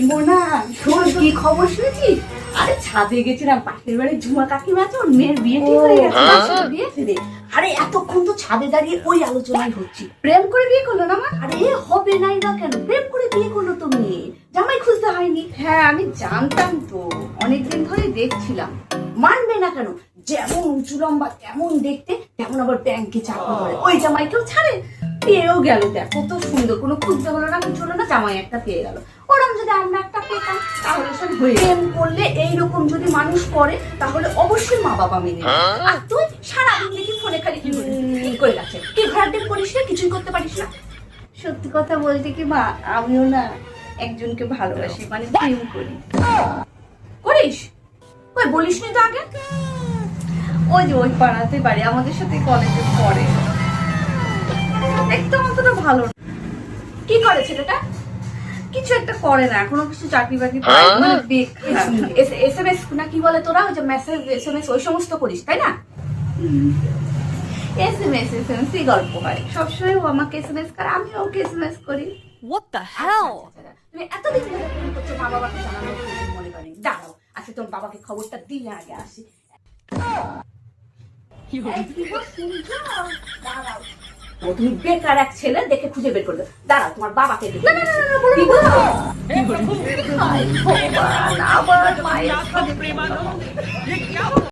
মোনা শোন, কি খবর শুনেছিস? আরে ছাদে গেছিলাম, পাশের বাড়ির ঝুমা কাকিমা আছে, ওর মেয়ের বিয়ে ঠিক হয়ে গেছে। তার সাথে বিয়েছে রে। আরে এতক্ষণ তো ছাদে দাঁড়িয়ে ওই আলোচনাই হচ্ছে। প্রেম করে বিয়ে করলো না মা? আরে হবে নাই বা কেন, প্রেম করে বিয়ে করলো তো মেয়ে, জামাই খুঁজতে হয়নি। হ্যাঁ আমি জানতাম তো, অনেকদিন ধরে দেখছিলাম। মানবে না কেন? যেমন উঁচু লম্বা তেমন দেখতে, তেমন আবার ব্যাংকে চাকরি করে, ওই জামাইকেও ছাড়ে। পেয়েও গেল, দেখ কত সুন্দর, কোনো খুঁজতে হলো না, কিছু হলো না, জামাই একটা পেয়ে গেল। ওরম যদি আমরা একটা পেতাম তাহলে সব হয়ে। প্রেম করলে এইরকম যদি মানুষ করে তাহলে অবশ্যই মা বাবা মেনে নেবে। আর তুই সারাদিন দেখি ফোনে খালি কি করে গেছে, কি ঘোরাঘুরি করিস না, কিছুই করতে পারিস না। সত্যি কথা বলতে কি মা, আমিও না একজনকে ভালোবাসি, মানে প্রেম করি। করিস? কই বলিস নি তো আগে। ওই যে ওই পাড়াতে বাড়ি, আমাদের সাথে কলেজে পড়ে, দেখতে অতটা ভালো না। কি করে ছেলেটা? কিছু একটা করে না, এখনো কিছু চাকরি বাকরি পায়, মানে এসএমএস না কি বলে তোরা, ওই যে মেসেজ এসএমএস ওই সমস্ত করিস তাই না? এসএমএস এই গল্প হয় সবসময়, ও আমাকে এসএমএস করে, আমিও ওকে এসএমএস করি। What the hell? তুমি এতদিন ধরে ফোন করছো, মা বাবাকে জানানোর প্রয়োজন মনে করেনি। দাঁড়াও, আচ্ছা তোর বাবাকে খবরটা দিলে আগে আসি। দাঁড়াও, ও তুমি বেকার এক ছেলে দেখে খুঁজে বের করবে। দাঁড়াও তোমার বাবাকে দেখে। না না না না, বলো, কি বলো? আবার মায়ের সাথে